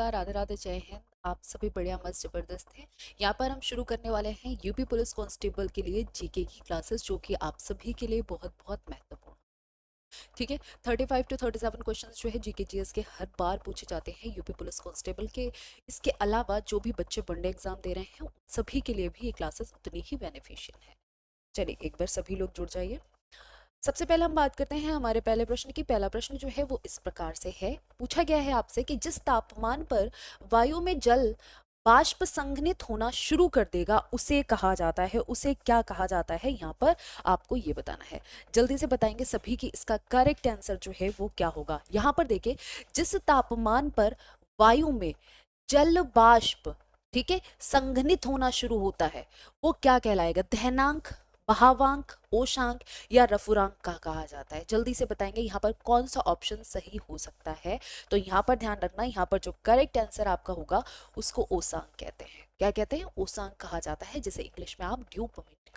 राधे राधे, जय हिंद। आप सभी बढ़िया मस्त जबरदस्त हैं। यहाँ पर हम शुरू करने वाले हैं यूपी पुलिस कांस्टेबल के लिए जीके की क्लासेस, जो कि आप सभी के लिए बहुत बहुत महत्वपूर्ण। ठीक है, 35 to 37 क्वेश्चन जो है जीके जीएस के हर बार पूछे जाते हैं यूपी पुलिस कांस्टेबल के। इसके अलावा जो भी बच्चे वनडे एग्जाम दे रहे हैं उन सभी के लिए भी ये क्लासेस उतनी ही बेनिफिशियल है। चलिए एक बार सभी लोग जुड़ जाइए। सबसे पहले हम बात करते हैं हमारे पहले प्रश्न की। पहला प्रश्न जो है वो इस प्रकार से है, पूछा गया है आपसे कि जिस तापमान पर वायु में जल बाष्प संघनित होना शुरू कर देगा उसे कहा जाता है, उसे क्या कहा जाता है, यहाँ पर आपको ये बताना है। जल्दी से बताएंगे सभी कि इसका करेक्ट आंसर जो है वो क्या होगा। यहाँ पर देखिए, जिस तापमान पर वायु में जल बाष्प, ठीक है, संघनित होना शुरू होता है वो क्या कहलाएगा? दहनांक, बहावांक, ओशांक या रफुरांक का कहा जाता है। जल्दी से बताएंगे यहाँ पर कौन सा ऑप्शन सही हो सकता है। तो यहाँ पर ध्यान रखना, यहाँ पर जो करेक्ट आंसर आपका होगा उसको ओसांक कहते हैं। क्या कहते हैं? ओसांक कहा जाता है, जिसे इंग्लिश में आप ड्यू पॉइंट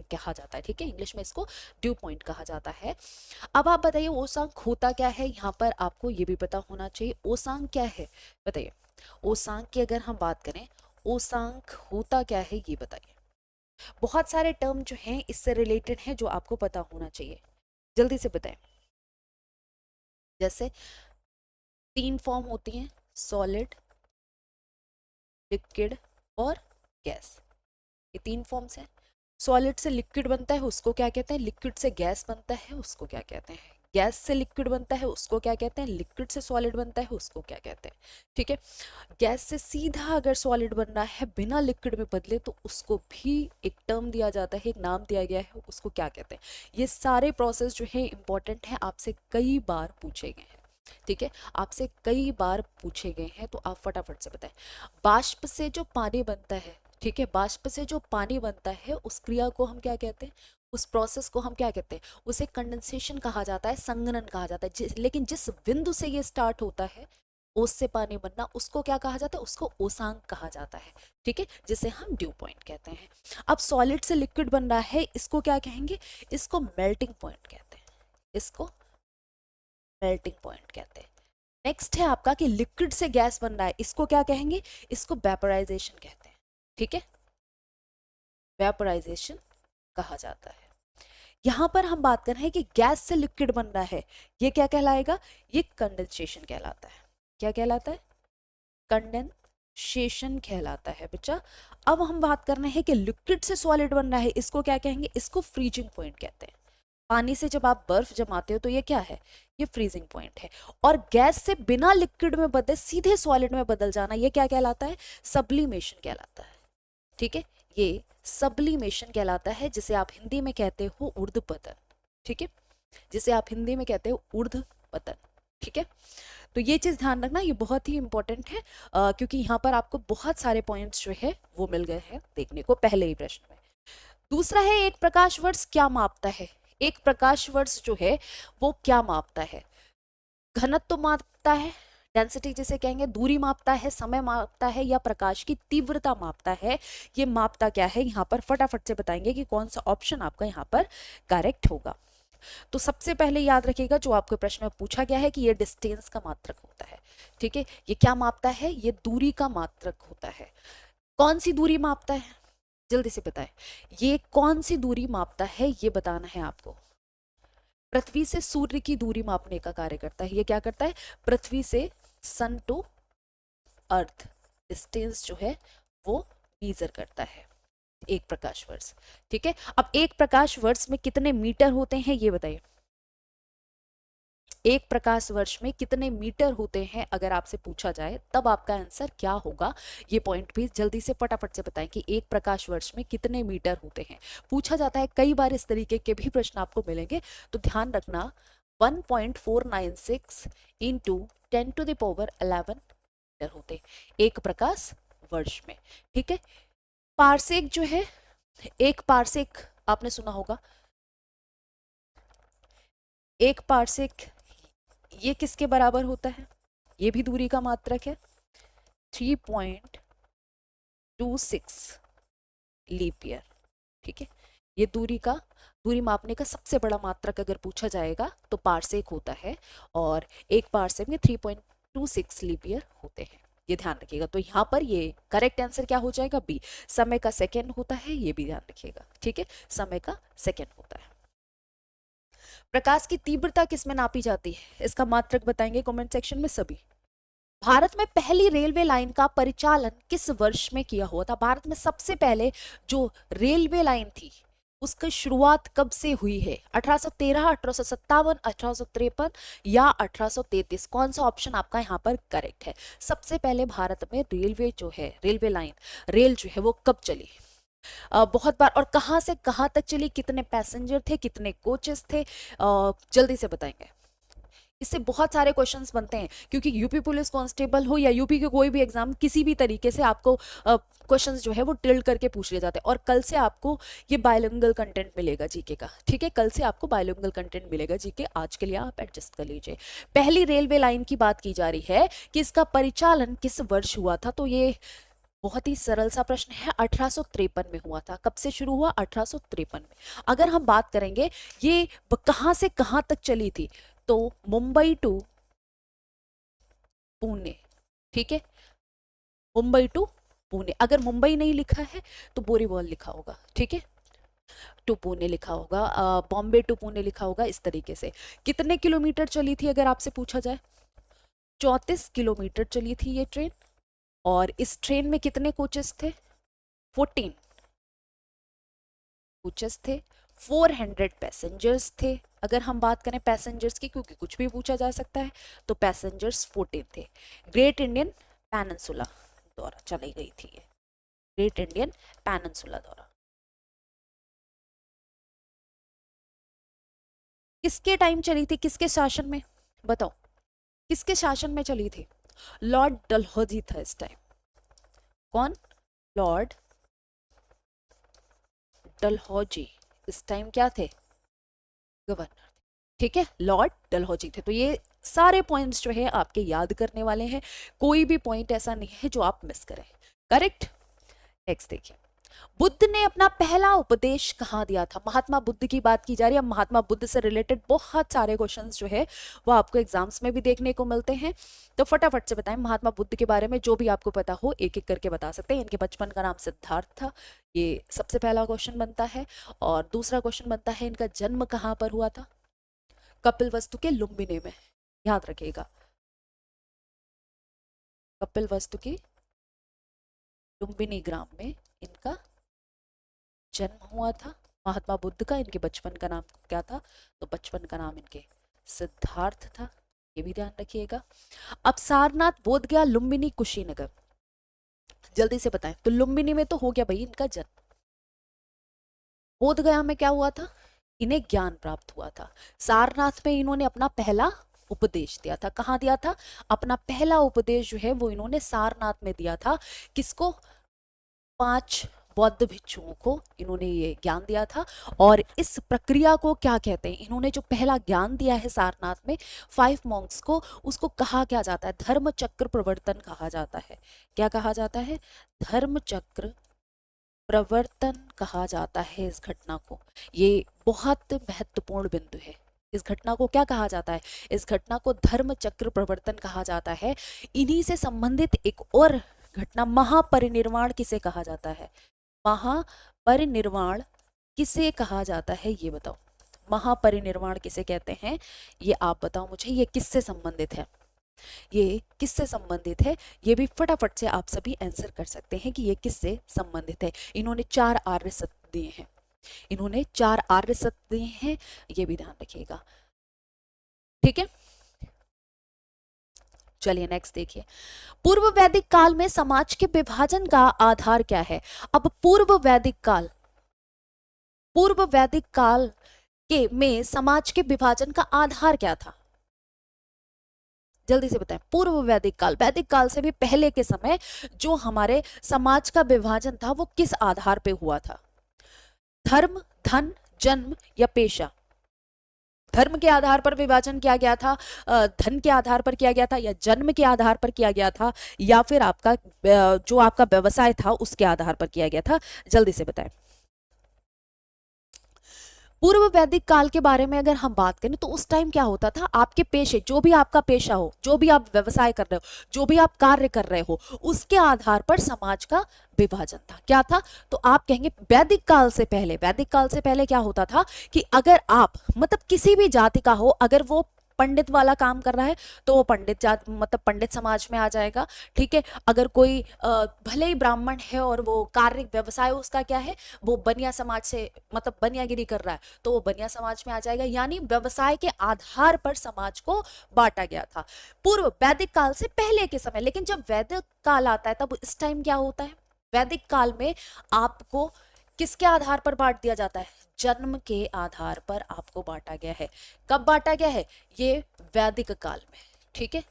कहा जाता है। ठीक है, इंग्लिश में इसको ड्यू पॉइंट कहा जाता है। अब आप बताइए ओसांक होता क्या है, यहाँ पर आपको ये भी पता होना चाहिए। ओसांक क्या है बताइए। ओसांक की अगर हम बात करें, ओसांक होता क्या है ये बताइए। बहुत सारे टर्म जो हैं इससे रिलेटेड हैं जो आपको पता होना चाहिए। जल्दी से बताएं। जैसे 3 फॉर्म होती हैं, सॉलिड, लिक्विड और गैस। ये 3 फॉर्म्स हैं। सॉलिड से लिक्विड बनता है उसको क्या कहते हैं? लिक्विड से गैस बनता है उसको क्या कहते हैं? गैस से लिक्विड बनता है उसको क्या कहते हैं? लिक्विड से सॉलिड बनता है उसको क्या कहते हैं? ठीक है, गैस से सीधा अगर सॉलिड बन रहा है बिना लिक्विड में बदले तो उसको भी एक टर्म दिया जाता है, एक नाम दिया गया है, उसको क्या कहते हैं? ये सारे प्रोसेस जो है इंपॉर्टेंट है, आपसे कई बार पूछे गए हैं। ठीक है, आपसे कई बार पूछे गए हैं तो आप फटाफट से बताएं। बाष्प से जो पानी बनता है, ठीक है, बाष्प से जो पानी बनता है उस क्रिया को हम क्या कहते हैं? उस प्रोसेस को हम क्या कहते हैं? उसे कंडेंसेशन कहा जाता है, संघनन कहा जाता है। लेकिन जिस बिंदु से ये स्टार्ट होता है ओस से पानी बनना, उसको क्या कहा जाता है? उसको ओसांक कहा जाता है। ठीक है, जिसे हम ड्यू पॉइंट कहते हैं। अब सॉलिड से लिक्विड बन रहा है, इसको क्या कहेंगे? इसको मेल्टिंग पॉइंट कहते हैं। इसको मेल्टिंग पॉइंट कहते हैं। नेक्स्ट है आपका कि लिक्विड से गैस बन रहा है, इसको क्या कहेंगे? इसको वेपोराइजेशन कहते हैं। ठीक है, वेपोराइजेशन कहा जाता है। यहां पर हम बात कर रहे हैं कि गैस से लिक्विड बन रहा है, ये क्या कहलाएगा? ये कंडेंसेशन कहलाता है। क्या कहलाता है? कंडेंसेशन कहलाता है बच्चा। अब हम बात कर रहे हैं कि लिक्विड से सॉलिड बन रहा है, इसको क्या कहेंगे? इसको फ्रीजिंग पॉइंट कहते हैं। पानी से जब आप बर्फ जमाते हो तो ये क्या है? ये फ्रीजिंग पॉइंट है। और गैस से बिना लिक्विड में बदले सीधे सॉलिड में बदल जाना, ये क्या कहलाता है? सब्लिमेशन कहलाता है। ठीक है, ये सब्लिमेशन कहलाता है, जिसे आप हिंदी में कहते हो ऊर्ध्व पतन। ठीक है, जिसे आप हिंदी में कहते हो ऊर्ध्व पतन। ठीक है, तो ये चीज ध्यान रखना, ये बहुत ही इंपॉर्टेंट है, क्योंकि यहाँ पर आपको बहुत सारे पॉइंट्स जो है वो मिल गए हैं देखने को पहले ही प्रश्न में। दूसरा है, एक प्रकाश वर्ष क्या मापता है? एक प्रकाश वर्ष जो है वो क्या मापता है? घनत्व मापता है, डेंसिटी जिसे कहेंगे, दूरी मापता है, समय मापता है, या प्रकाश की तीव्रता मापता है? ये मापता क्या है? यहाँ पर फटाफट से बताएंगे कि कौन सा ऑप्शन आपका यहाँ पर करेक्ट होगा। तो सबसे पहले याद रखिएगा, जो आपके प्रश्न में पूछा गया है कि ये डिस्टेंस का मात्रक होता है। ठीक है, ये क्या मापता है? ये दूरी का मात्रक होता है। कौन सी दूरी मापता है? जल्दी से बताएं, ये कौन सी दूरी मापता है, ये बताना है आपको। पृथ्वी से सूर्य की दूरी मापने का कार्य करता है। ये क्या करता है? पृथ्वी से सन टू अर्थ डिस्टेंस जो है वो मेजर करता है, एक प्रकाश वर्ष। ठीक है, अब एक प्रकाश वर्ष में कितने मीटर होते हैं ये बताइए। एक प्रकाश वर्ष में कितने मीटर होते हैं अगर आपसे पूछा जाए, तब आपका आंसर क्या होगा? ये पॉइंट भी जल्दी से फटाफट से बताएं कि एक प्रकाश वर्ष में कितने मीटर होते हैं। पूछा जाता है कई बार, इस तरीके के भी प्रश्न आपको मिलेंगे, तो ध्यान रखना। 1.496 इंटू 10⁻11 मीटर होते एक प्रकाश वर्ष में। ठीक है, पारसेक जो है, एक पारसेक आपने सुना होगा। एक पारसेक ये किसके बराबर होता है? ये भी दूरी का मात्रक है, 3.26 लीप ईयर। ठीक है, ये दूरी का दूरी मापने का सबसे बड़ा मात्रक अगर पूछा जाएगा तो पारसेक होता है, और एक पारसेक में 3.26 लीप ईयर होते हैं, ये ध्यान रखिएगा। तो यहाँ पर ये करेक्ट आंसर क्या हो जाएगा, बी। समय का सेकेंड होता है, ये भी ध्यान रखिएगा, ठीक है, समय का सेकेंड होता है। प्रकाश की तीव्रता किस में नापी जाती है, इसका मात्रक बताएंगे कमेंट सेक्शन में सभी। भारत में पहली रेलवे लाइन का परिचालन किस वर्ष में किया हुआ था? भारत में सबसे पहले जो रेलवे लाइन थी उसकी शुरुआत कब से हुई है? 1813, 1857, 1853 या 1833? कौन सा ऑप्शन आपका यहाँ पर करेक्ट है? सबसे पहले भारत में रेलवे जो है, रेलवे लाइन, रेल जो है वो कब चली? बहुत बार, और कहाँ से कहाँ तक चली, कितने पैसेंजर थे, कितने कोचेस थे, जल्दी से बताएंगे। इससे बहुत सारे क्वेश्चंस बनते हैं, क्योंकि यूपी पुलिस कांस्टेबल हो या यूपी के कोई भी एग्जाम, किसी भी तरीके से आपको क्वेश्चंस जो है वो टिल्ड करके पूछ लिए जाते हैं। और कल से आपको ये बायलिंगुअल कंटेंट मिलेगा जीके का, ठीक है, कल से आपको बायलिंगुअल कंटेंट मिलेगा जीके, आज के लिए आप एडजस्ट कर लीजिए। पहली रेलवे लाइन की बात की जा रही है कि इसका परिचालन किस वर्ष हुआ था, तो ये बहुत ही सरल सा प्रश्न है, 1853 में हुआ था। कब से शुरू हुआ? 1853 में। अगर हम बात करेंगे ये कहां से कहां तक चली थी, तो मुंबई टू पुणे, ठीक है, मुंबई टू पुणे। अगर मुंबई नहीं लिखा है तो बोरीवल लिखा होगा, ठीक है, टू पुणे लिखा होगा, बॉम्बे टू पुणे लिखा होगा, इस तरीके से। कितने किलोमीटर चली थी अगर आपसे पूछा जाए? 34 किलोमीटर चली थी ये ट्रेन। और इस ट्रेन में कितने कोचेस थे? 14 कोचेस थे, 400 पैसेंजर्स थे। अगर हम बात करें पैसेंजर्स की, क्योंकि कुछ भी पूछा जा सकता है, तो पैसेंजर्स 14 थे। ग्रेट इंडियन पेनिनसुला द्वारा चलाई गई थी ये, ग्रेट इंडियन पेनिनसुला द्वारा। किसके टाइम चली थी, किसके शासन में, बताओ, किसके शासन में चली थी? लॉर्ड डलहौजी था इस टाइम। कौन? लॉर्ड डलहौजी इस टाइम क्या थे? गवर्नर, ठीक है, लॉर्ड डलहौजी थे। तो ये सारे पॉइंट्स जो है आपके याद करने वाले हैं, कोई भी पॉइंट ऐसा नहीं है जो आप मिस करें, करेक्ट। नेक्स्ट देखिए, बुद्ध ने अपना पहला उपदेश कहाँ दिया था? महात्मा बुद्ध की बात की जा रही है। महात्मा बुद्ध से रिलेटेड बहुत सारे क्वेश्चंस जो है वो आपको एग्जाम्स में भी देखने को मिलते हैं, तो फटाफट से बताएं महात्मा बुद्ध के बारे में, जो भी आपको पता हो एक एक करके बता सकते हैं। इनके बचपन का नाम सिद्धार्थ था, ये सबसे पहला क्वेश्चन बनता है। और दूसरा क्वेश्चन बनता है इनका जन्म कहाँ पर हुआ था? कपिल वस्तु के लुम्बिनी में, याद रखिएगा, कपिल वस्तु की लुम्बिनी ग्राम में इनका जन्म हुआ था महात्मा बुद्ध का। इनके बचपन का नाम क्या था? तो बचपन का नाम इनके सिद्धार्थ था, ये भी ध्यान रखिएगा। अब सारनाथ, बोधगया, लुम्बिनी, कुशीनगर, जल्दी से बताएं। तो लुम्बिनी में तो हो गया भाई इनका जन्म, बोधगया में क्या हुआ था? इन्हें ज्ञान प्राप्त हुआ था। सारनाथ में इन्होंने अपना पहला उपदेश दिया था। कहाँ दिया था? अपना पहला उपदेश जो है वो इन्होंने सारनाथ में दिया था। किसको? 5 बौद्ध भिक्षुओं को इन्होंने ये ज्ञान दिया था। और इस प्रक्रिया को क्या कहते हैं? इन्होंने जो पहला ज्ञान दिया है सारनाथ में 5 मॉन्क्स को, उसको कहा क्या जाता है? धर्म चक्र प्रवर्तन कहा जाता है। क्या कहा जाता है? धर्म चक्र प्रवर्तन कहा जाता है इस घटना को। ये बहुत महत्वपूर्ण बिंदु है। इस घटना को क्या कहा जाता है? इस घटना को धर्म चक्र प्रवर्तन कहा जाता है। इन्हीं से संबंधित एक और घटना महापरिनिर्वाण किसे कहा जाता है? महापरिनिर्वाण किसे कहा जाता है ये बताओ। महापरिनिर्वाण किसे कहते हैं ये आप बताओ मुझे। ये किससे संबंधित है? ये किससे संबंधित है? ये भी फटाफट से आप सभी आंसर कर सकते हैं कि ये किससे संबंधित है। इन्होंने 4 आर्य सत्य दिए हैं, इन्होंने 4 आर्य सत्य दिए हैं, ये भी ध्यान रखिएगा, ठीक है। चलिए नेक्स्ट देखिए, पूर्व वैदिक काल में समाज के विभाजन का आधार क्या है? अब पूर्व वैदिक काल, पूर्व वैदिक काल के में समाज के विभाजन का आधार क्या था? जल्दी से बताएं। पूर्व वैदिक काल, वैदिक काल से भी पहले के समय जो हमारे समाज का विभाजन था वो किस आधार पे हुआ था? धर्म, धन, जन्म या पेशा? धर्म के आधार पर विभाजन किया गया था, धन के आधार पर किया गया था, या जन्म के आधार पर किया गया था, या फिर आपका जो आपका व्यवसाय था उसके आधार पर किया गया था? जल्दी से बताएं। पूर्व वैदिक काल के बारे में अगर हम बात करें तो उस टाइम क्या होता था, आपके पेशे, जो भी आपका पेशा हो, जो भी आप व्यवसाय कर रहे हो, जो भी आप कार्य कर रहे हो, उसके आधार पर समाज का विभाजन था। क्या था? तो आप कहेंगे वैदिक काल से पहले, वैदिक काल से पहले क्या होता था कि अगर आप मतलब किसी भी जाति का हो, अगर वो पंडित वाला काम कर रहा है तो वो पंडित जात मतलब पंडित समाज में आ जाएगा। ठीक है, अगर कोई भले ही ब्राह्मण है और वो कार्य व्यवसाय उसका क्या है, वो बनिया समाज से मतलब बनियागिरी कर रहा है, तो वो बनिया समाज में आ जाएगा। यानी व्यवसाय के आधार पर समाज को बांटा गया था पूर्व वैदिक काल से पहले के समय। लेकिन जब वैदिक काल आता है तब इस टाइम क्या होता है, वैदिक काल में आपको किसके आधार पर बांट दिया जाता है, जन्म के आधार पर आपको बांटा गया है। कब बांटा गया है, ये वैदिक काल में। ठीक है,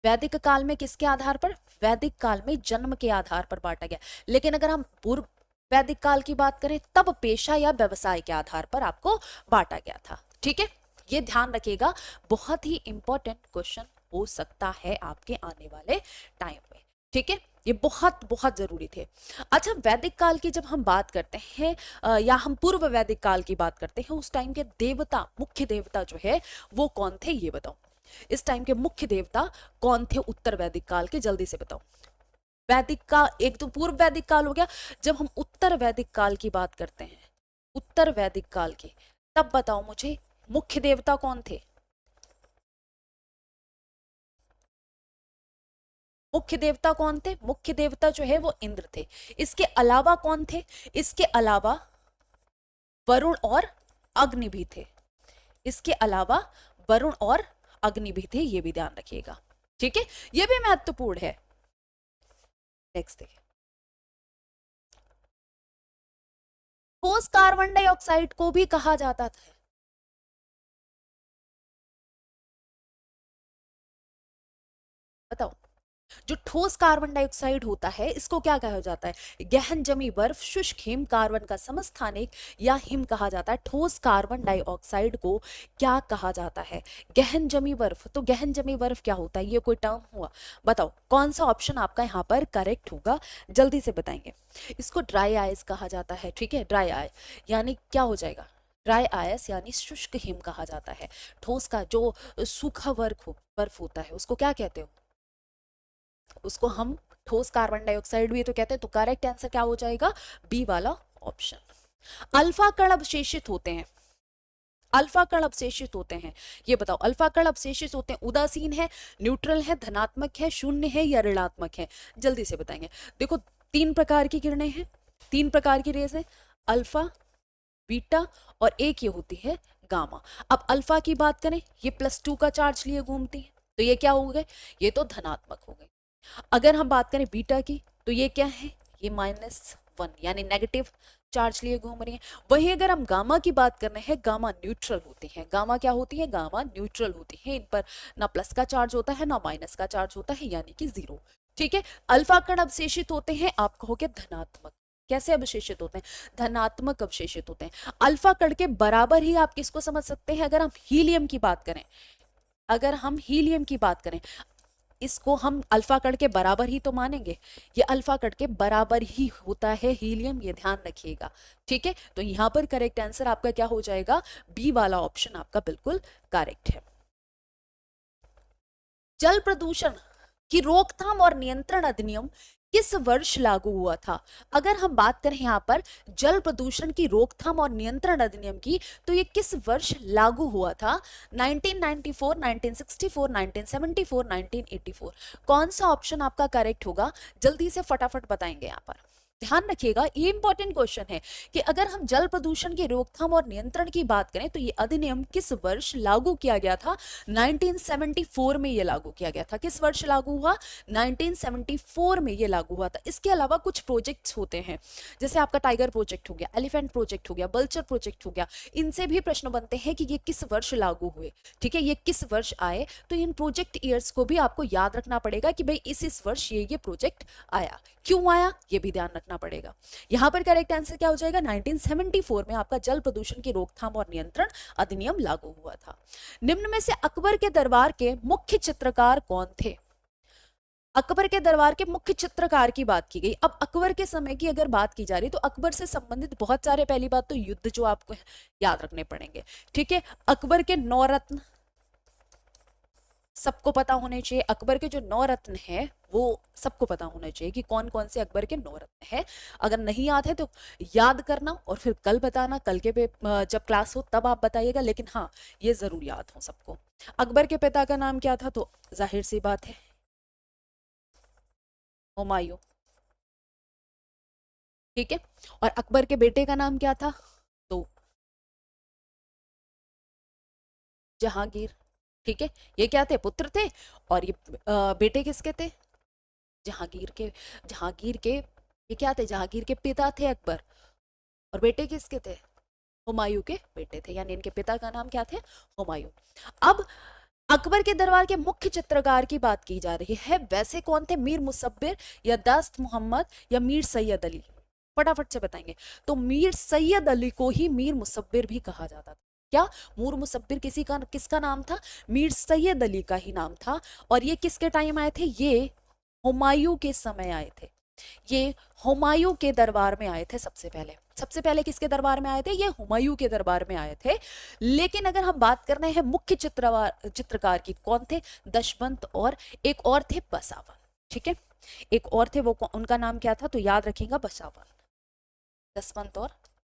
वैदिक काल में किसके आधार पर, वैदिक काल में जन्म के आधार पर बांटा गया। लेकिन अगर हम पूर्व वैदिक काल की बात करें तब पेशा या व्यवसाय के आधार पर आपको बांटा गया था। ठीक है, ये ध्यान रखिएगा, बहुत ही इंपॉर्टेंट क्वेश्चन हो सकता है आपके आने वाले टाइम में। ठीक है, ये बहुत बहुत जरूरी थे। अच्छा, वैदिक काल की जब हम बात करते हैं या हम पूर्व वैदिक काल की बात करते हैं, उस टाइम के देवता, मुख्य देवता जो है वो कौन थे, ये बताओ। इस टाइम के मुख्य देवता कौन थे उत्तर वैदिक काल के, जल्दी से बताओ। वैदिक का एक तो पूर्व वैदिक काल हो गया, जब हम उत्तर वैदिक काल की बात करते हैं, उत्तर वैदिक काल की, तब बताओ मुझे मुख्य देवता कौन थे। मुख्य देवता कौन थे, मुख्य देवता जो है वो इंद्र थे। इसके अलावा कौन थे, इसके अलावा वरुण और अग्नि भी थे। इसके अलावा वरुण और अग्नि भी थे, ये भी ध्यान रखिएगा। ठीक है, ये भी महत्वपूर्ण है। नेक्स्ट देखिए, ठोस कार्बन डाइऑक्साइड को भी कहा जाता था, बताओ। जो ठोस कार्बन डाइऑक्साइड होता है इसको क्या कहा जाता है, गहन जमी बर्फ, शुष्क हिम, कार्बन का समस्थानिक या हिम कहा जाता है। ठोस कार्बन डाइऑक्साइड को क्या कहा जाता है, गहन जमी बर्फ। तो गहन जमी बर्फ क्या होता है, ये कोई टर्म हुआ, बताओ कौन सा ऑप्शन आपका यहाँ पर करेक्ट होगा, जल्दी से बताएंगे। इसको ड्राई आइस कहा जाता है। ठीक है, ड्राई आइस यानी क्या हो जाएगा, ड्राई आइस यानी शुष्क हिम कहा जाता है। ठोस का जो सूखा बर्फ होता है उसको क्या कहते हो, उसको हम ठोस कार्बन डाइऑक्साइड भी तो कहते हैं। तो करेक्ट आंसर क्या हो जाएगा, बी वाला ऑप्शन। अल्फा कण अवशेषित होते हैं, अल्फा कण अवशेषित होते हैं, ये बताओ। अल्फा कण अवशेषित होते हैं, उदासीन है, न्यूट्रल है, धनात्मक है, शून्य है या ऋणात्मक है, जल्दी से बताएंगे। देखो, तीन प्रकार की किरणें हैं, तीन प्रकार की रेज है, अल्फा, बीटा और एक ये होती है गामा। अब अल्फा की बात करें, ये +2 का चार्ज लिए घूमती है, तो ये क्या हो गए, ये तो धनात्मक हो गए। अगर हम बात करें बीटा की, तो ये क्या है, ये -1 यानी नेगेटिव चार्ज लिए घूम रही है। वही अगर हम गामा की बात कर रहे हैं, गामा न्यूट्रल होती है। गामा क्या होती है, गामा न्यूट्रल होती है, इन पर ना प्लस का चार्ज होता है ना माइनस का चार्ज होता है, यानी कि 0। ठीक है, अल्फा कण अवशेषित होते हैं, आप कहोगे धनात्मक। कैसे अवशेषित होते हैं, धनात्मक अवशेषित होते हैं। अल्फा कण के बराबर ही आप किसको समझ सकते हैं, अगर हम हीलियम की बात करें, अगर हम हीलियम की बात करें, इसको हम अल्फा कण के बराबर ही तो मानेंगे, ये अल्फा कण के बराबर ही होता है हीलियम, ये ध्यान रखिएगा। ठीक है, तो यहां पर करेक्ट आंसर आपका क्या हो जाएगा, बी वाला ऑप्शन आपका बिल्कुल करेक्ट है। जल प्रदूषण की रोकथाम और नियंत्रण अधिनियम किस वर्ष लागू हुआ था। अगर हम बात करें यहाँ पर जल प्रदूषण की रोकथाम और नियंत्रण अधिनियम की, तो ये किस वर्ष लागू हुआ था, 1994, 1964, 1974, 1984। कौन सा ऑप्शन आपका करेक्ट होगा, जल्दी से फटाफट बताएंगे यहाँ पर। ध्यान रखिएगा, ये इंपॉर्टेंट क्वेश्चन है कि अगर हम जल प्रदूषण की रोकथाम और नियंत्रण की बात करें तो ये अधिनियम किस वर्ष लागू किया गया था। 1974 में ये लागू किया गया था। किस वर्ष लागू हुआ, 1974 में ये लागू हुआ था। इसके अलावा कुछ प्रोजेक्ट्स होते हैं, जैसे आपका टाइगर प्रोजेक्ट हो गया, एलिफेंट प्रोजेक्ट हो गया, बल्चर प्रोजेक्ट हो गया, इनसे भी प्रश्न बनते हैं कि ये किस वर्ष लागू हुए। ठीक है, ये किस वर्ष आए, तो इन प्रोजेक्ट ईयर्स को भी आपको याद रखना पड़ेगा कि भाई इस वर्ष ये प्रोजेक्ट आया, क्यों आया, ये भी ध्यान रखना पड़ेगा। यहां पर करेक्ट आंसर क्या हो जाएगा, 1974 में आपका जल प्रदूषण की रोकथाम और नियंत्रण अधिनियम लागू हुआ था। निम्न में से अकबर के दरबार के मुख्य चित्रकार कौन थे। अकबर के दरबार के मुख्य चित्रकार की बात की गई। अब अकबर के समय की अगर बात की जा रही तो अकबर से संबंधित बहुत सारे, पहली बात तो युद्ध जो आपको याद रखने पड़ेंगे, ठीक है। अकबर के नौ रत्न सबको पता होने चाहिए। अकबर के जो नौ रत्न है वो सबको पता होना चाहिए कि कौन कौन से अकबर के नौ रत्न है। अगर नहीं याद है तो याद करना और फिर कल बताना, कल के जब क्लास हो तब आप बताइएगा, लेकिन हाँ ये जरूर याद हो सबको। अकबर के पिता का नाम क्या था, तो जाहिर सी बात है हुमायूं, ठीक है। और अकबर के बेटे का नाम क्या था, तो जहांगीर, ठीक है। ये क्या थे, पुत्र थे। और ये बेटे किसके थे, जहांगीर के। जहांगीर के ये क्या थे, जहांगीर के पिता थे अकबर, और बेटे किसके थे, हुमायूं के बेटे थे, यानी इनके पिता का नाम क्या थे, हुमायूं। अब अकबर के दरबार के मुख्य चित्रकार की बात की जा रही है, वैसे कौन थे, मीर मुसब्बिर या दस्त मोहम्मद या मीर सैयद अली, फटाफट से बताएंगे। तो मीर सैयद अली को ही मीर मुसब्बिर भी कहा जाता था। क्या, मीर मुसब्बिर किसी का किसका नाम था, मीर सैयद अली का ही नाम था। और ये किसके टाइम आए थे, ये हुमायूं के समय आए थे। ये हुमायूं के दरबार में आए थे सबसे पहले। सबसे पहले किसके दरबार में आए थे, ये हुमायूं के दरबार में आए थे। लेकिन अगर हम बात कर रहे हैं मुख्य चित्रकार की, कौन थे, दशवंत और एक और थे बसावन, ठीक है। एक और थे, वो उनका नाम क्या था, तो याद रखिएगा बसावन, दशवंत और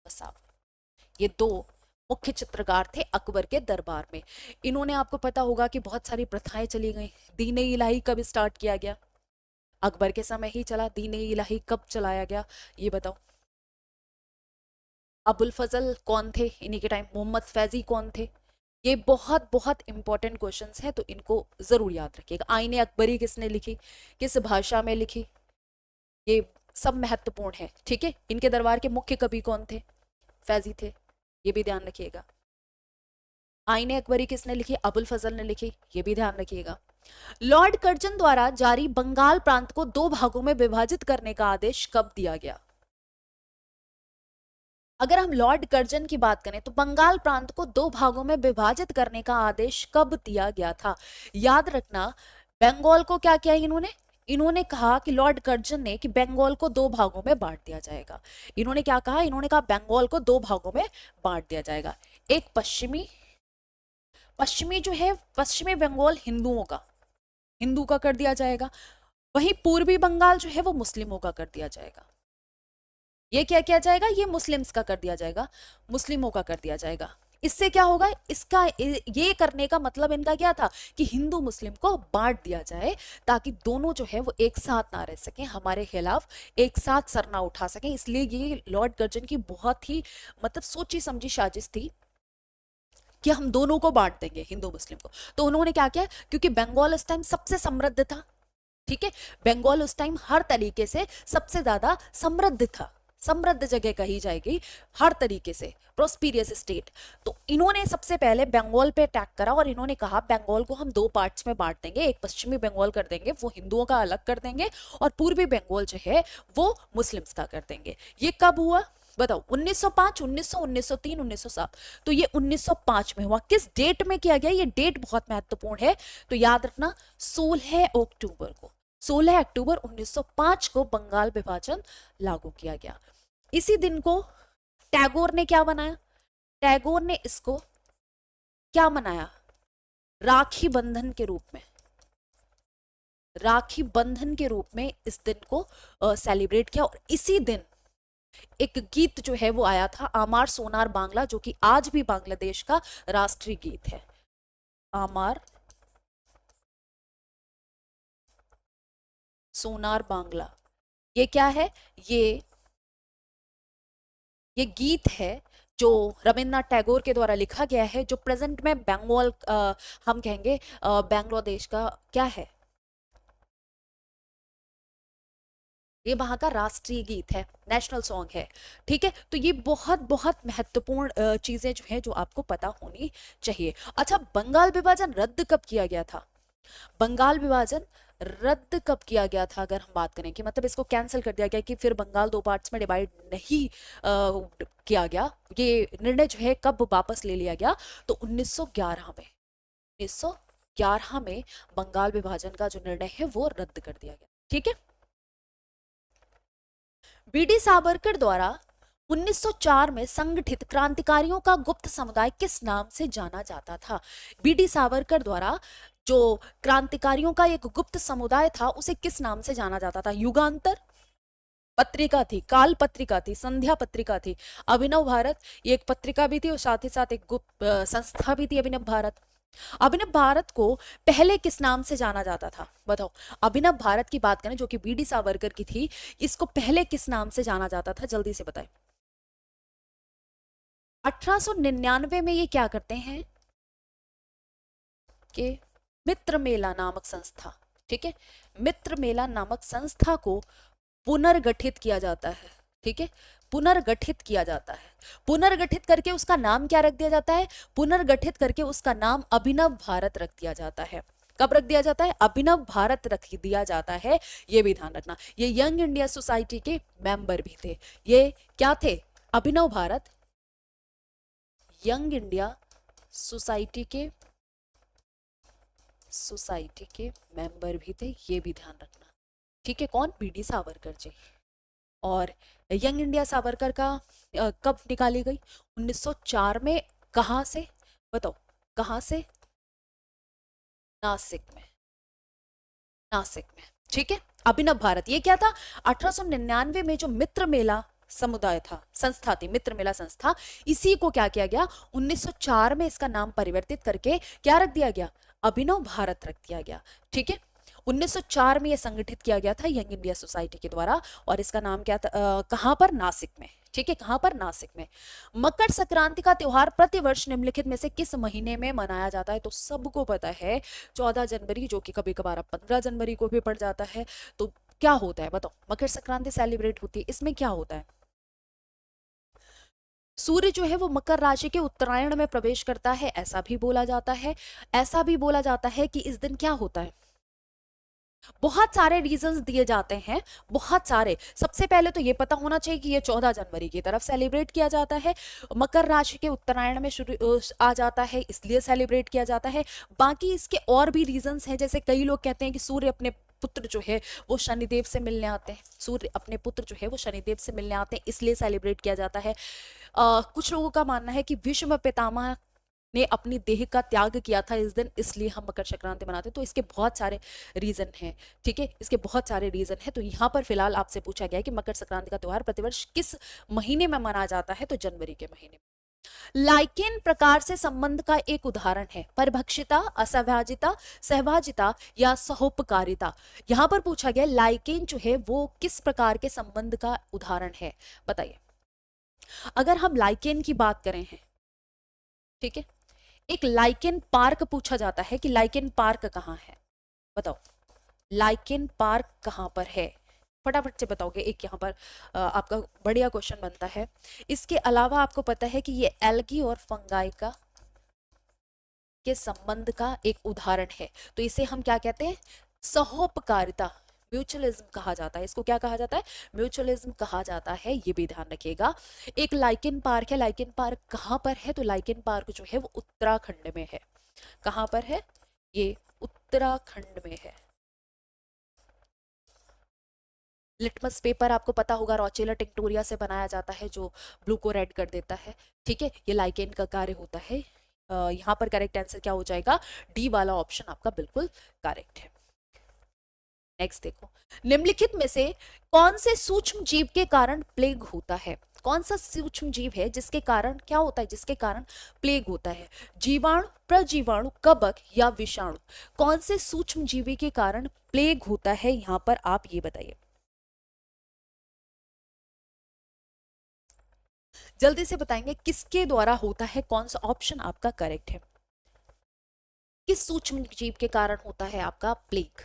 बसावन, ये दो मुख्य चित्रकार थे अकबर के दरबार में। इन्होंने, आपको पता होगा कि बहुत सारी प्रथाएं चली गई। दीन इलाही कब स्टार्ट किया गया, अकबर के समय ही चला। दीन इलाही कब चलाया गया, ये बताओ। अबुल फजल कौन थे इन्हीं के टाइम, मोहम्मद फैजी कौन थे। ये बहुत बहुत इंपॉर्टेंट क्वेश्चंस हैं, तो इनको जरूर याद रखिएगा। आईने अकबरी किसने लिखी, किस भाषा में लिखी, ये सब महत्वपूर्ण है, ठीक है। इनके दरबार के मुख्य कवि कौन थे, फैजी थे, ये भी ध्यान रखिएगा। आईने अकबरी किसने लिखी, अबुल फजल ने लिखी, ये भी ध्यान रखिएगा। लॉर्ड कर्जन द्वारा जारी बंगाल प्रांत को दो भागों में विभाजित करने का आदेश कब दिया गया। अगर हम लॉर्ड कर्जन की बात करें तो बंगाल प्रांत को दो भागों में विभाजित करने का आदेश कब दिया गया था। याद रखना, बंगाल को क्या किया इन्होंने, इन्होंने कहा कि लॉर्ड कर्जन ने कि बंगाल को दो भागों में बांट दिया जाएगा। इन्होंने क्या कहा, इन्होंने कहा बंगाल को दो भागों में बांट दिया जाएगा। एक पश्चिमी, पश्चिमी जो है, पश्चिमी बंगाल हिंदुओं का, हिंदू का कर दिया जाएगा। वहीं पूर्वी बंगाल जो है वो मुस्लिमों का कर दिया जाएगा। ये क्या किया जाएगा, ये मुस्लिम्स का कर दिया जाएगा, मुस्लिमों का कर दिया जाएगा। इससे क्या होगा, इसका ये करने का मतलब इनका क्या था कि हिंदू मुस्लिम को बांट दिया जाए, ताकि दोनों जो है वो एक साथ ना रह सकें, हमारे खिलाफ एक साथ सर ना उठा सकें। इसलिए ये लॉर्ड कर्जन की बहुत ही मतलब सोची समझी साजिश थी कि हम दोनों को बांट देंगे, हिंदू मुस्लिम को। तो उन्होंने क्या किया, क्योंकि बंगाल उस टाइम सबसे समृद्ध था, ठीक है। बंगाल उस टाइम हर तरीके से सबसे ज्यादा समृद्ध था, समृद्ध जगह कही जाएगी, हर तरीके से प्रोस्पीरियस स्टेट। तो इन्होंने सबसे पहले बंगाल पे अटैक करा और इन्होंने कहा बंगाल को हम दो पार्ट्स में बांट देंगे, एक पश्चिमी बंगाल कर देंगे, वो हिंदुओं का अलग कर देंगे, और पूर्वी बंगाल जो है वो मुस्लिम्स का कर देंगे। ये कब हुआ बताओ, 1905, 1900, 1903, 1907। तो ये 1905 में हुआ। किस डेट में किया गया, ये डेट बहुत महत्वपूर्ण है, तो याद रखना 16 अक्टूबर को, 16 अक्टूबर 1905 को बंगाल विभाजन लागू किया गया। इसी दिन को टैगोर ने क्या बनाया, टैगोर ने इसको क्या मनाया, राखी बंधन के रूप में, राखी बंधन के रूप में इस दिन को सेलिब्रेट किया। और इसी दिन एक गीत जो है वो आया था, आमार सोनार बांग्ला, जो कि आज भी बांग्लादेश का राष्ट्रीय गीत है। आमार सोनार बांग्ला, ये क्या है, ये गीत है जो रविन्द्रनाथ टैगोर के द्वारा लिखा गया है, जो प्रेजेंट में बंगाल हम कहेंगे बांग्लादेश का क्या है, ये वहां का राष्ट्रीय गीत है, नेशनल सॉन्ग है, ठीक है। तो ये बहुत बहुत महत्वपूर्ण चीजें जो है जो आपको पता होनी चाहिए। अच्छा, बंगाल विभाजन रद्द कब किया गया था, बंगाल विभाजन रद्द कब किया गया था, अगर हम बात करें कि मतलब इसको कैंसिल कर दिया गया कि फिर बंगाल दो पार्ट्स में डिवाइड नहीं किया गया, ये निर्णय जो है कब वापस ले लिया गया, तो 1911 में, 1911 11 में बंगाल विभाजन का जो निर्णय है वो रद्द कर दिया गया। ठीक है। बीडी सावरकर द्वारा 1904 में संगठित क्रांतिकारियों का गुप्त समुदाय किस नाम से जाना जाता था? बीडी सावरकर द्वारा जो क्रांतिकारियों का एक गुप्त समुदाय था उसे किस नाम से जाना जाता था? युगांतर पत्रिका थी, काल पत्रिका थी, संध्या पत्रिका थी, अभिनव भारत, ये एक पत्रिका भी थी और साथ ही साथ एक गुप्त संस्था भी थी अभिनव भारत। अभिनव भारत को पहले किस नाम से जाना जाता था? बताओ। अभिनव भारत की बात करें जो कि बीडी सावरकर की थी, इसको पहले किस नाम से जाना जाता था? जल्दी से बताएं। 1899 में ये क्या करते हैं कि मित्र मेला नामक संस्था, ठीक है, मित्र मेला नामक संस्था को पुनर्गठित किया जाता है। ठीक है, पुनर्गठित किया जाता है। पुनर्गठित करके उसका नाम क्या रख दिया जाता है? पुनर्गठित करके उसका नाम अभिनव भारत रख दिया जाता है। कब रख दिया जाता है? अभिनव भारत रख दिया जाता है। ये भी ध्यान रखना। ये यंग इंडिया सोसाइटी के मेंबर भी थे। ये क्या थे? अभिनव भारत यंग इंडिया सोसाइटी के मेंबर भी थे। ये भी ध्यान रखना। ठीक है, कौन? बीडी सावरकर जी। और यंग इंडिया सावरकर का कब निकाली गई? 1904 में। कहां से? बताओ कहां से? नासिक में। नासिक में। ठीक है। अभिनव भारत ये क्या था? 1899 में जो मित्र मेला समुदाय था, संस्था थी, मित्र मेला संस्था, इसी को क्या किया गया? 1904 में इसका नाम परिवर्तित करके क्या रख दिया गया? अभिनव भारत रख दिया गया। ठीक है। 1904 में यह संगठित किया गया था यंग इंडिया सोसाइटी के द्वारा और इसका नाम क्या था? कहां पर? नासिक में। ठीक है, कहां पर? नासिक में। मकर संक्रांति का त्योहार प्रतिवर्ष निम्नलिखित में से किस महीने में मनाया जाता है? तो सबको पता है 14 जनवरी, जो कि कभी कभार 15 जनवरी को भी पड़ जाता है। तो क्या होता है बताओ? मकर संक्रांति सेलिब्रेट होती है, इसमें क्या होता है? सूर्य जो है वो मकर राशि के उत्तरायण में प्रवेश करता है, ऐसा भी बोला जाता है। ऐसा भी बोला जाता है कि इस दिन क्या होता है? बहुत सारे रीजंस दिए जाते हैं, बहुत सारे। सबसे पहले तो ये पता होना चाहिए कि ये 14 जनवरी की तरफ सेलिब्रेट किया जाता है, मकर राशि के उत्तरायण में शुरू आ जाता है, इसलिए सेलिब्रेट किया जाता है। बाकी इसके और भी रीजंस हैं, जैसे कई लोग कहते हैं कि सूर्य अपने पुत्र जो है वो शनिदेव से मिलने आते हैं, सूर्य अपने पुत्र जो है वो शनिदेव से मिलने आते हैं, इसलिए सेलिब्रेट किया जाता है। कुछ लोगों का मानना है कि भीष्म पितामह ने अपनी देह का त्याग किया था इस दिन, इसलिए हम मकर संक्रांति मनाते हैं। तो इसके बहुत सारे रीजन हैं। ठीक है, इसके बहुत सारे रीजन हैं। तो यहाँ पर फिलहाल आपसे पूछा गया है कि मकर संक्रांति का त्योहार प्रतिवर्ष किस महीने में मनाया जाता है? तो जनवरी के महीने में। लाइकेन प्रकार से संबंध का एक उदाहरण है। परभक्षिता, असहभाजिता, सहभाजिता या सहोपकारिता। यहां पर पूछा गया लाइकेन जो है वो किस प्रकार के संबंध का उदाहरण है? बताइए। अगर हम लाइकेन की बात करें हैं, ठीक है, एक लाइकेन पार्क पूछा जाता है कि लाइकेन पार्क कहाँ है? बताओ लाइकेन पार्क कहाँ पर है? फटाफट से बताओगे। एक यहाँ पर आपका बढ़िया क्वेश्चन बनता है। इसके अलावा आपको पता है कि ये एल्गी और फंगाई का के संबंध का एक उदाहरण है। तो इसे हम क्या कहते हैं? सहोपकारिता, म्यूचुअलिज्म कहा जाता है। इसको क्या कहा जाता है? म्यूचुअलिज्म कहा जाता है। ये भी ध्यान रखिएगा। एक लाइकेन पार्क है। लाइकेन पार्क कहाँ पर है? तो लाइकेन पार्क जो है वो उत्तराखंड में है। कहाँ पर है? ये उत्तराखंड में है। लिटमस पेपर आपको पता होगा रॉचेला टिंक्टोरिया से बनाया जाता है, जो ब्लू को रेड कर देता है। ठीक है, ये लाइकेन का कार्य होता है। यहाँ पर करेक्ट आंसर क्या हो जाएगा? डी वाला ऑप्शन आपका बिल्कुल करेक्ट है। नेक्स्ट देखो, निम्नलिखित में से कौन से सूक्ष्म जीव के कारण प्लेग होता है? कौन सा सूक्ष्म जीव है जिसके कारण क्या होता है? जिसके कारण प्लेग होता है? जीवाणु, प्रजीवाणु, कवक या विषाणु? कौन से सूक्ष्म जीवी के कारण प्लेग होता है? यहां पर आप ये बताइए, जल्दी से बताएंगे किसके द्वारा होता है? कौन सा ऑप्शन आपका करेक्ट है? किस सूक्ष्म जीव के कारण होता है आपका प्लेग?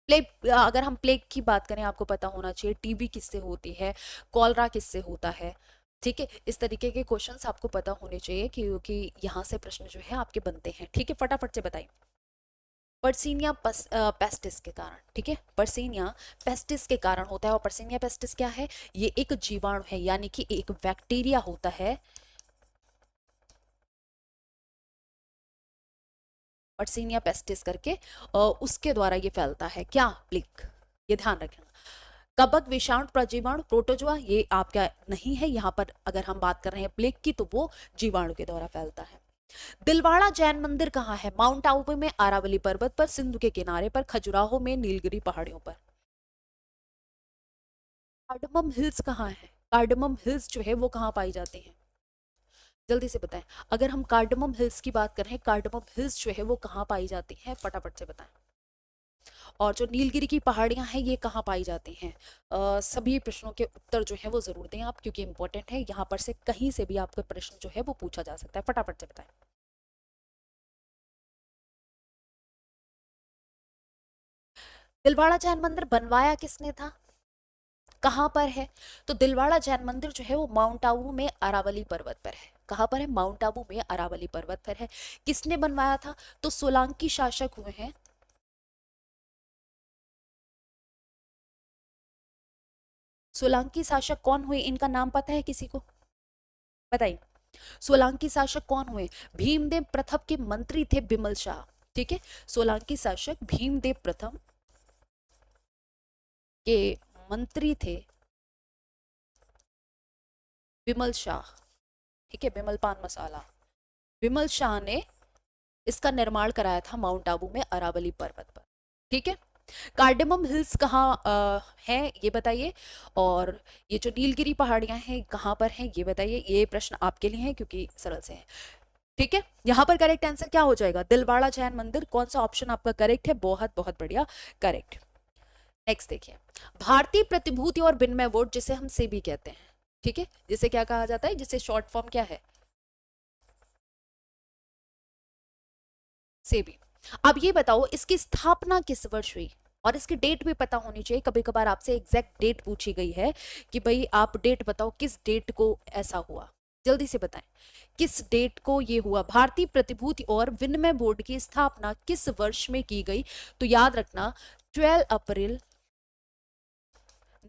प्लेग, अगर हम प्लेग की बात करें, आपको पता होना चाहिए टीबी किससे होती है, कॉलरा किससे होता है। ठीक है, इस तरीके के क्वेश्चंस आपको पता होने चाहिए क्योंकि यहाँ से प्रश्न जो है आपके बनते हैं। ठीक है, फटाफट से बताइए। पर्सीनिया पेस्टिस के कारण। ठीक है, पर्सीनिया पेस्टिस के कारण होता है। और पर्सीनिया पेस्टिस क्या है? ये एक जीवाणु है, यानी कि एक बैक्टीरिया होता है। पर्सिनिया पेस्टिस करके, उसके द्वारा ये फैलता है, क्या, प्लिक, ये ध्यान रखना। कबक, विषाणु, प्रजीवाणु, प्रोटोजोआ, ये आपका नहीं है यहाँ पर। अगर हम बात कर रहे हैं प्लेग की तो वो जीवाणु के द्वारा फैलता है। दिलवाड़ा जैन मंदिर कहाँ है? माउंट आबू में, अरावली पर्वत पर, सिंधु के किनारे पर, खजुराहो में, नीलगिरी पहाड़ियों पर। कार्डमम हिल्स कहाँ है? कार्डमम हिल्स जो है वो कहाँ पाई जाती है? जल्दी से बताएं। अगर हम कार्डमम हिल्स की बात करें, कार्डमम हिल्स जो है वो कहाँ पाई जाती है, फटाफट से बताएं। और जो नीलगिरी की पहाड़ियां हैं ये कहाँ पाई जाती हैं? सभी प्रश्नों के उत्तर जो है वो जरूर दें आप, क्योंकि इंपॉर्टेंट है। यहाँ पर से कहीं से भी आपका प्रश्न जो है वो पूछा जा सकता है, फटाफट से बताएं। दिलवाड़ा जैन मंदिर बनवाया किसने था? कहाँ पर है? तो दिलवाड़ा जैन मंदिर जो है वो माउंट आबू में, अरावली पर्वत पर है। कहाँ पर है? माउंट आबू में, अरावली पर्वत पर है। किसने बनवाया था? तो सोलंकी शासक हुए हैं। सोलंकी शासक कौन हुए, इनका नाम पता है किसी को? बताइए। सोलंकी शासक कौन हुए? भीमदेव प्रथम के मंत्री थे बिमल शाह। ठीक है, सोलंकी शासक भीमदेव प्रथम के मंत्री थे बिमल शाह। ठीक है, बिमल पान मसाला, बिमल शाह ने इसका निर्माण कराया था माउंट आबू में, अरावली पर्वत पर। ठीक है। कार्डेमम हिल्स कहाँ है ये बताइए। और ये जो नीलगिरी पहाड़ियां हैं कहाँ पर हैं ये बताइए। ये प्रश्न आपके लिए है क्योंकि सरल से है। ठीक है, यहाँ पर करेक्ट आंसर क्या हो जाएगा? दिलवाड़ा जैन मंदिर। कौन सा ऑप्शन आपका करेक्ट है? बहुत बहुत बढ़िया, करेक्ट। नेक्स्ट देखिए, भारतीय प्रतिभूति और विनिमय बोर्ड, जिसे हम सेबी कहते हैं, ठीक है, जिसे क्या कहा जाता है, जिसे शॉर्ट फॉर्म क्या है? सेबी। अब ये बताओ इसकी स्थापना किस वर्ष हुई? और इसकी डेट भी पता होनी चाहिए। कभी कभार आपसे एग्जैक्ट डेट पूछी गई है कि भाई आप डेट बताओ, किस डेट को ऐसा हुआ, जल्दी से बताएं। किस डेट को ये हुआ? भारतीय प्रतिभूति और विनिमय बोर्ड की स्थापना किस वर्ष में की गई? तो याद रखना 12 अप्रैल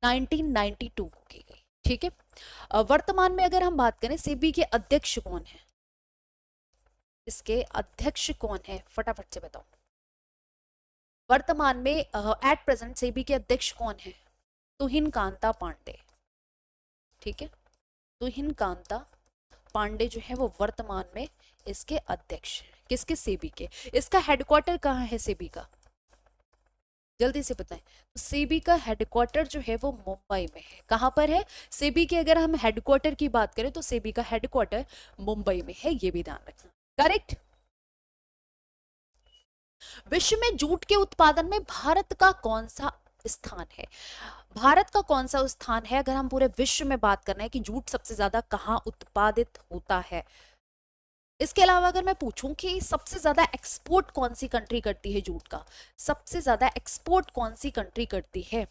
1992 को की गई। ठीक है। वर्तमान में अगर हम बात करें, सेबी के अध्यक्ष कौन है? इसके अध्यक्ष कौन है, फटाफट से बताओ। वर्तमान में एट प्रेजेंट सेबी के अध्यक्ष कौन है? तुहिन कांता पांडे। ठीक है, तुहिन कांता पांडे जो है वो वर्तमान में इसके अध्यक्ष हैं। किसके? सेबी के। इसका हेडक्वार्टर कहाँ है सेबी का? जल्दी से बताएं। तो सेबी का हेडक्वार्टर जो है वो मुंबई में है। कहां पर है सेबी के? अगर हम हेडक्वार्टर की बात करें तो सेबी का हेडक्वार्टर मुंबई में है, ये भी ध्यान रखना। करेक्ट। विश्व में जूट के उत्पादन में भारत का कौन सा स्थान है? भारत का कौन सा स्थान है अगर हम पूरे विश्व में बात कर रहे हैं कि जूट सबसे ज्यादा कहाँ उत्पादित होता है? इसके अलावा अगर मैं पूछूं कि सबसे ज्यादा एक्सपोर्ट कौन सी कंट्री करती है जूट का, सबसे ज्यादा एक्सपोर्ट कौन सी कंट्री करती है,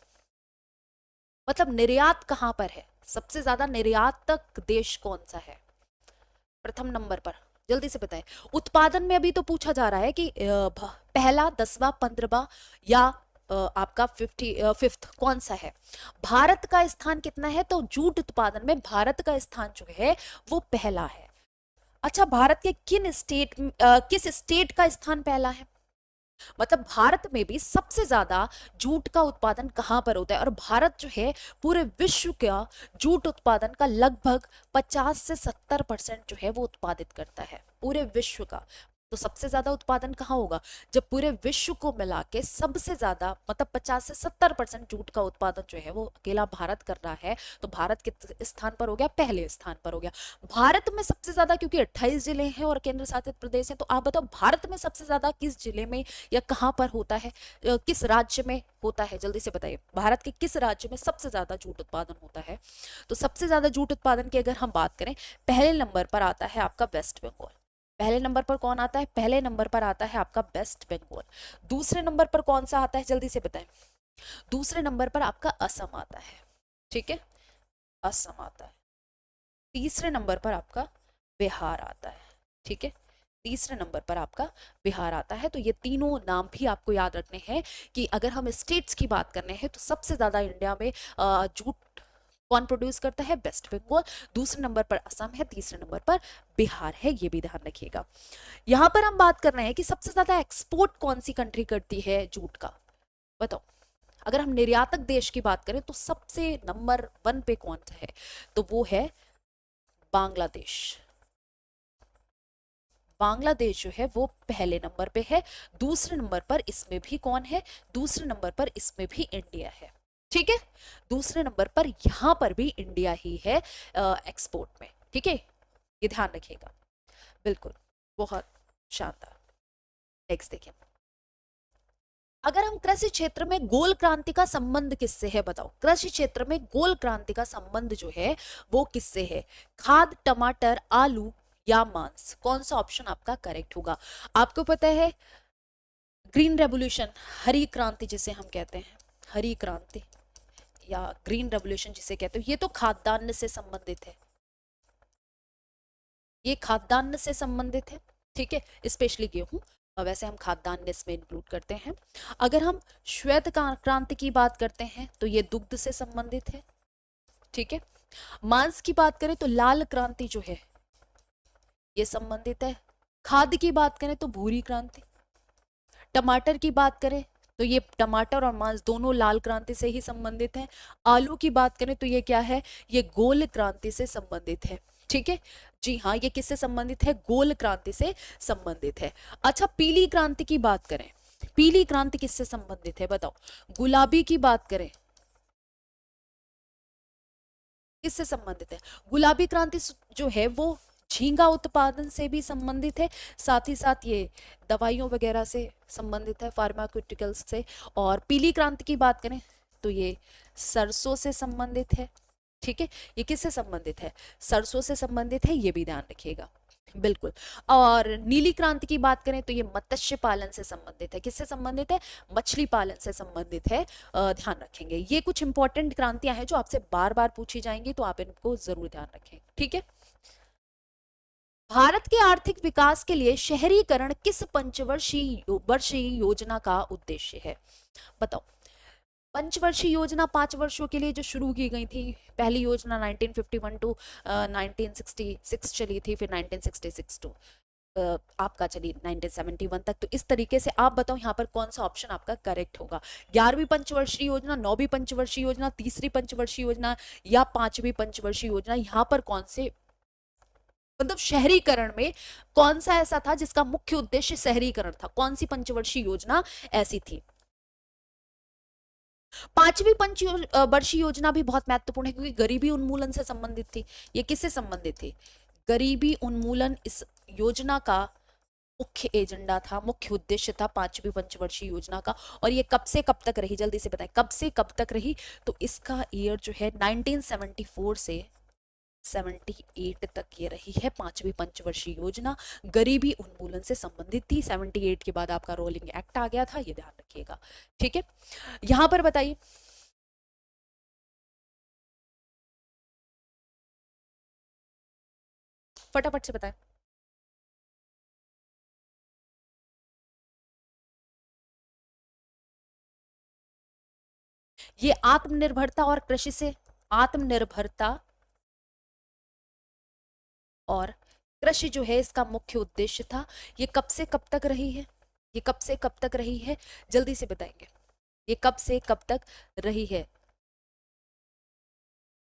मतलब निर्यात कहां पर है, सबसे ज्यादा निर्यातक देश कौन सा है प्रथम नंबर पर? जल्दी से बताएं। उत्पादन में अभी तो पूछा जा रहा है कि पहला, 10वां, 15वां या आपका 5th कौन सा है? भारत का स्थान कितना है? तो जूट उत्पादन में भारत का स्थान जो है वो पहला है। अच्छा, भारत के किस स्टेट का स्थान पहला है? मतलब भारत में भी सबसे ज्यादा जूट का उत्पादन कहाँ पर होता है? और भारत जो है पूरे विश्व का जूट उत्पादन का लगभग 50 से 70% जो है वो उत्पादित करता है पूरे विश्व का। तो सबसे ज्यादा उत्पादन कहाँ होगा? जब पूरे विश्व को मिला के सबसे ज्यादा, मतलब 50 से 70% जूट का उत्पादन जो है वो अकेला भारत कर रहा है, तो भारत किस स्थान पर हो गया? पहले स्थान पर हो गया। भारत में सबसे ज्यादा, क्योंकि 28 जिले हैं और केंद्र शासित प्रदेश है, तो आप बताओ भारत में सबसे ज्यादा किस जिले में या कहाँ पर होता है, किस राज्य में होता है? जल्दी से बताइए, भारत के किस राज्य में सबसे ज्यादा जूट उत्पादन होता है? तो सबसे ज्यादा जूट उत्पादन की अगर हम बात करें, पहले नंबर पर आता है आपका वेस्ट बंगाल। पहले नंबर पर कौन आता है? पहले नंबर पर आता है आपका वेस्ट बंगाल। दूसरे नंबर पर कौन सा आता है? जल्दी से बताएं। दूसरे नंबर पर आपका असम आता है। ठीक है, असम आता है। तीसरे नंबर पर आपका बिहार आता है। ठीक है, तीसरे नंबर पर आपका बिहार आता है। तो ये तीनों नाम भी आपको याद रखने हैं कि अगर हम स्टेट्स की बात करने हैं तो सबसे ज्यादा इंडिया में जूट कौन प्रोड्यूस करता है? वेस्ट बंगाल। दूसरे नंबर पर असम है, तीसरे नंबर पर बिहार है, ये भी ध्यान रखिएगा। यहां पर हम बात कर रहे हैं कि सबसे ज्यादा एक्सपोर्ट कौन सी कंट्री करती है जूट का, बताओ। अगर हम निर्यातक देश की बात करें तो सबसे नंबर 1 पे कौन सा है? तो वो है बांग्लादेश। बांग्लादेश जो है वो पहले नंबर पे है। दूसरे नंबर पर इसमें भी कौन है? दूसरे नंबर पर इसमें भी इंडिया है, ठीक है। दूसरे नंबर पर यहां पर भी इंडिया ही है एक्सपोर्ट में, ठीक है, ये ध्यान रखिएगा। बिल्कुल, बहुत शानदार। नेक्स्ट देखिए, अगर हम कृषि क्षेत्र में गोल क्रांति का संबंध किससे है, बताओ। कृषि क्षेत्र में गोल क्रांति का संबंध जो है वो किससे है? खाद, टमाटर, आलू या मांस? कौन सा ऑप्शन आपका करेक्ट होगा? आपको पता है ग्रीन रेवोल्यूशन, हरी क्रांति जिसे हम कहते हैं, हरी क्रांति या ग्रीन रेवोल्यूशन जिसे कहते हैं, ये तो खाद्यान्न से संबंधित है, ये खाद्यान्न से संबंधित है, ठीक है, स्पेशली गेहूं। वैसे हम खाद्यान्न इसमें इंक्लूड करते हैं। अगर हम श्वेत क्रांति की बात करते हैं तो ये दुग्ध से संबंधित है, ठीक है। मांस की बात करें तो लाल क्रांति जो है ये संबंधित है। खाद्य की बात करें तो भूरी क्रांति। टमाटर की बात करें तो ये टमाटर और मांस दोनों लाल क्रांति से ही संबंधित हैं। आलू की बात करें तो ये क्या है? ये गोल क्रांति से संबंधित है, ठीक है। जी हाँ, ये किससे संबंधित है? गोल क्रांति से संबंधित है। अच्छा, पीली क्रांति की बात करें, पीली क्रांति किससे संबंधित है, बताओ। गुलाबी की बात करें, किससे संबंधित है? गुलाबी क्रांति जो है वो झींगा उत्पादन से भी संबंधित है, साथ ही साथ ये दवाइयों वगैरह से संबंधित है, फार्मास्यूटिकल्स से। और पीली क्रांति की बात करें तो ये सरसों से संबंधित है, ठीक है। ये किससे संबंधित है? सरसों से संबंधित है, ये भी ध्यान रखिएगा। बिल्कुल। और नीली क्रांति की बात करें तो ये मत्स्य पालन से संबंधित है। किससे संबंधित है? मछली पालन से संबंधित है। ध्यान रखेंगे, ये कुछ इंपॉर्टेंट क्रांतियां हैं जो आपसे बार बार पूछी जाएंगी, तो आप इनको जरूर ध्यान रखें, ठीक है। भारत के आर्थिक विकास के लिए शहरीकरण किस पंचवर्षीय योजना का उद्देश्य है, बताओ। पंचवर्षीय योजना 5 वर्षों के लिए जो शुरू की गई थी। पहली योजना 1951 टू 1966 चली थी, फिर 1966 टू आपका चली 1971 तक। तो इस तरीके से आप बताओ यहाँ पर कौन सा ऑप्शन आपका करेक्ट होगा? 11वीं पंचवर्षीय योजना, 9वीं पंचवर्षीय योजना, तीसरी पंचवर्षीय योजना या 5वीं पंचवर्षीय योजना? यहाँ पर कौन से, मतलब शहरीकरण में कौन सा ऐसा था जिसका मुख्य उद्देश्य शहरीकरण था? कौन सी पंचवर्षीय योजना ऐसी थी? 5वीं पंचवर्षीय योजना भी बहुत महत्वपूर्ण है क्योंकि गरीबी उन्मूलन से संबंधित थी। ये किससे संबंधित थी? गरीबी उन्मूलन इस योजना का मुख्य एजेंडा था, मुख्य उद्देश्य था 5वीं पंचवर्षीय योजना का। और ये कब से कब तक रही, जल्दी से बताएं, कब से कब तक रही? तो इसका ईयर जो है 1974 से 78 तक ये रही है 5वीं पंचवर्षीय योजना। गरीबी उन्मूलन से संबंधित थी। 78 के बाद आपका रोलिंग एक्ट आ गया था, ये ध्यान रखिएगा, ठीक है। यहां पर बताइए, फटाफट से बताएं। ये आत्मनिर्भरता और कृषि से, आत्मनिर्भरता और कृषि जो है इसका मुख्य उद्देश्य था। ये कब से कब तक रही है? ये कब से कब तक रही है, जल्दी से बताएंगे। ये कब से कब तक रही है?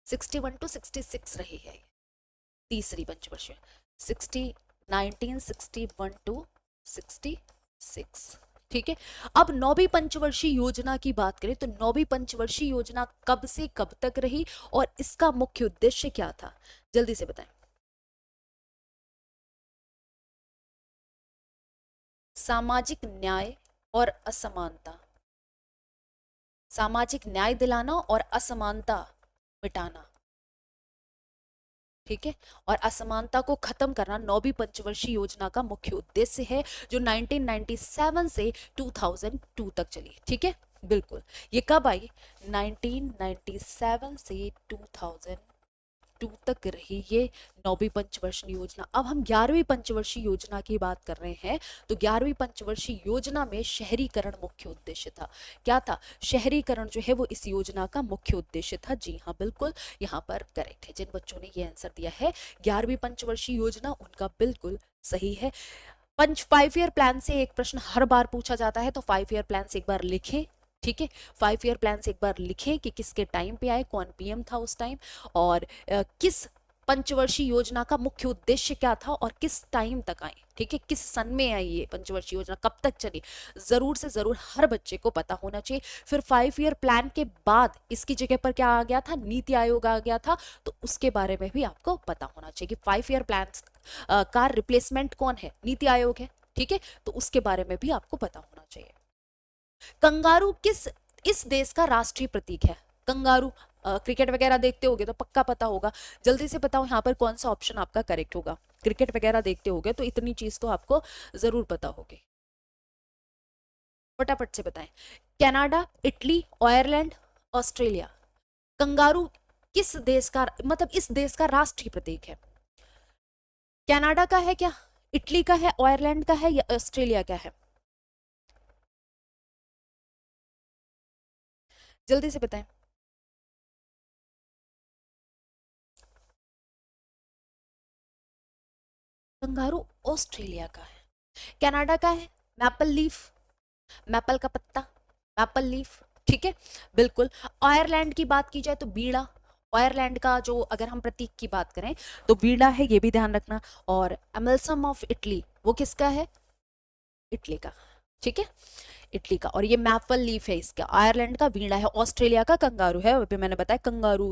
61 टू 66 रही है तीसरी पंचवर्षीय। 1961 टू 66, ठीक है। अब 9वीं पंचवर्षीय योजना की बात करें तो 9वीं पंचवर्षीय योजना कब से कब तक रही और इसका मुख्य उद्देश्य क्या था? जल्दी से बताएं। सामाजिक न्याय और असमानता, सामाजिक न्याय दिलाना और असमानता मिटाना, ठीक है। और असमानता को खत्म करना 9वीं पंचवर्षीय योजना का मुख्य उद्देश्य है, जो 1997 से 2002 तक चली, ठीक है। बिल्कुल, ये कब आई? 1997 से 2002 2022 तक रही ये 9वीं पंचवर्षीय योजना। अब हम 11वीं पंचवर्षीय योजना की बात कर रहे हैं। तो 11वीं पंचवर्षीय योजना में शहरीकरण मुख्य उद्देश्य था। क्या था? शहरीकरण जो है वो इस योजना का मुख्य उद्देश्य था। जी हाँ, बिल्कुल यहाँ पर करेक्ट है। जिन बच्चों ने ये आंसर दिया है 11वीं पंचवर्षीय योजना, उनका बिल्कुल सही है। 5 ईयर प्लान से एक प्रश्न हर बार पूछा जाता है, तो 5 ईयर प्लान से एक बार लिखें। ठीक है, 5 ईयर प्लान से एक बार लिखें कि किसके टाइम पे आए, कौन पीएम था उस टाइम, और किस पंचवर्षीय योजना का मुख्य उद्देश्य क्या था और किस टाइम तक आई। ठीक है, किस सन में आई ये पंचवर्षीय योजना, कब तक चली, जरूर से जरूर हर बच्चे को पता होना चाहिए। फिर 5 ईयर प्लान के बाद इसकी जगह पर क्या आ गया था? नीति आयोग आ गया था। तो उसके बारे में भी आपको पता होना चाहिए कि 5 ईयर प्लान का रिप्लेसमेंट कौन है? नीति आयोग है। ठीक है, तो उसके बारे में भी आपको पता होना चाहिए। कंगारू इस देश का राष्ट्रीय प्रतीक है? कंगारू, क्रिकेट वगैरह देखते होगे तो पक्का पता होगा। जल्दी से बताओ यहाँ पर कौन सा ऑप्शन आपका करेक्ट होगा। क्रिकेट वगैरह देखते होगे तो इतनी चीज तो आपको जरूर पता होगी। फटाफट से बताएं। Canada, Italy, Ireland, Australia. Kangaroo किस देश का, मतलब इस देश का राष्ट्रीय प्रतीक है? कनाडा का है क्या, इटली का है, आयरलैंड का है, या ऑस्ट्रेलिया का है? जल्दी से बताएं। कंगारू ऑस्ट्रेलिया का है। कनाडा का है मैपल लीफ, मैपल का पत्ता, मैपल लीफ। ठीक है, बिल्कुल। आयरलैंड की बात की जाए तो बीड़ा। आयरलैंड का जो अगर हम प्रतीक की बात करें तो बीड़ा है, ये भी ध्यान रखना। और एमल्सम ऑफ इटली, वो किसका है? इटली का। ठीक है, इटली का। और ये मैपल लीफ है इसका, आयरलैंड का बीड़ा है, ऑस्ट्रेलिया का कंगारू है। अभी मैंने बताया कंगारू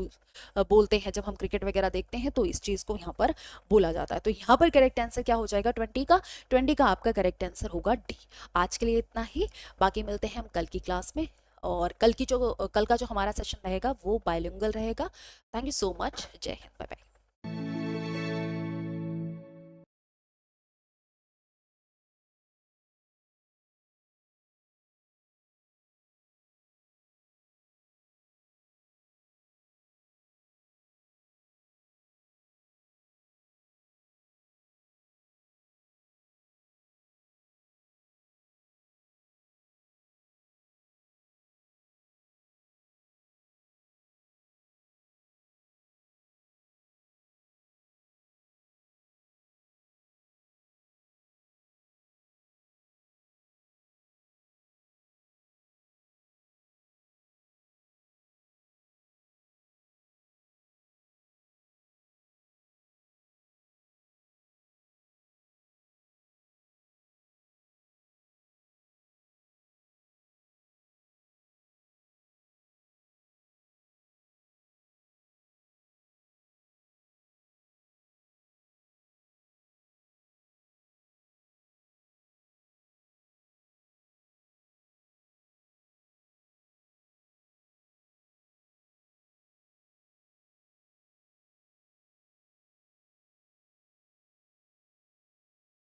बोलते हैं जब हम क्रिकेट वगैरह देखते हैं, तो इस चीज को यहाँ पर बोला जाता है। तो यहाँ पर करेक्ट आंसर क्या हो जाएगा? 20 का आपका करेक्ट आंसर होगा डी। आज के लिए इतना ही, बाकी मिलते हैं हम कल की क्लास में। और कल का जो हमारा सेशन रहेगा वो बायलिंगुअल रहेगा। Thank you so much. जय हिंद, बाय बाय।